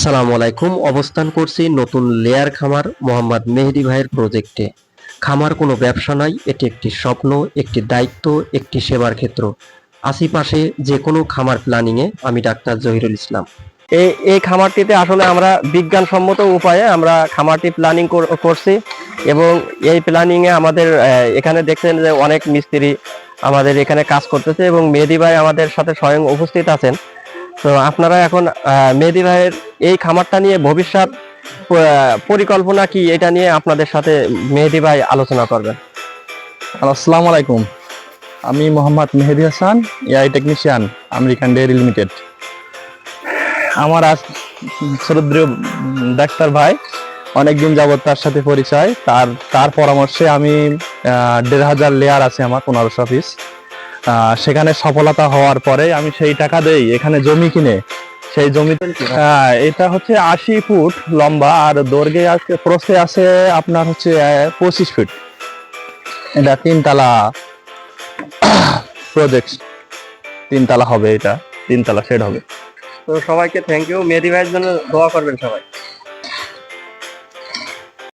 আসসালামু আলাইকুম। অবস্থান করছি নতুন লেয়ার খামার মোহাম্মদ মেহেদি ভাইয়ের প্রজেক্টে। খামার কোনো ব্যবসা নয়, এটি একটি স্বপ্ন, একটি দায়িত্ব, একটি সেবার ক্ষেত্র। আশেপাশে যে কোনো খামার প্ল্যানিংয়ে আমি ডাক্তার জহিরুল ইসলাম। এই খামারটিতে আসলে আমরা বিজ্ঞানসম্মত উপায়ে আমরা খামারটি প্ল্যানিং করছি এবং এই প্ল্যানিংয়ে আমাদের এখানে দেখছেন যে অনেক মিস্ত্রি আমাদের এখানে কাজ করতেছে এবং মেহেদি ভাই আমাদের সাথে স্বয়ং উপস্থিত আছেন। তো আপনারা এখন মেহেদি ভাইয়ের এই খামারটা নিয়ে ভবিষ্যৎ পরিকল্পনা কি, এটা নিয়ে আপনাদের সাথে মেহেদি ভাই আলোচনা করবেন। আসসালামু আলাইকুম। আমি Mohammad Mehedi Hasan, AI technician, American Dairy Limited. আমার আজ শ্রদ্ধেয় ডাক্তার ভাই, অনেকদিন যাবত তার সাথে পরিচয়। তার পরামর্শে আমি ১,৫০০ লেয়ার আছে আমার ১৫০০ পিস। সেখানে সফলতা হওয়ার পরে আমি সেই টাকা দেই এখানে জমি কিনে। সেই জমিতে এটা হচ্ছে ৮০ ফুট লম্বা আর দৈর্ঘ্যে আছে প্রস্থে আছে আপনার হচ্ছে ২৫ ফিট। এটা ৩ তলা প্রজেক্ট, ৩ তলা হবে, এটা ৩ তলা শেড হবে। তো সবাইকে থ্যাংক ইউ। মেহেদি ভাইয়ের জন্য দোয়া করবেন সবাই।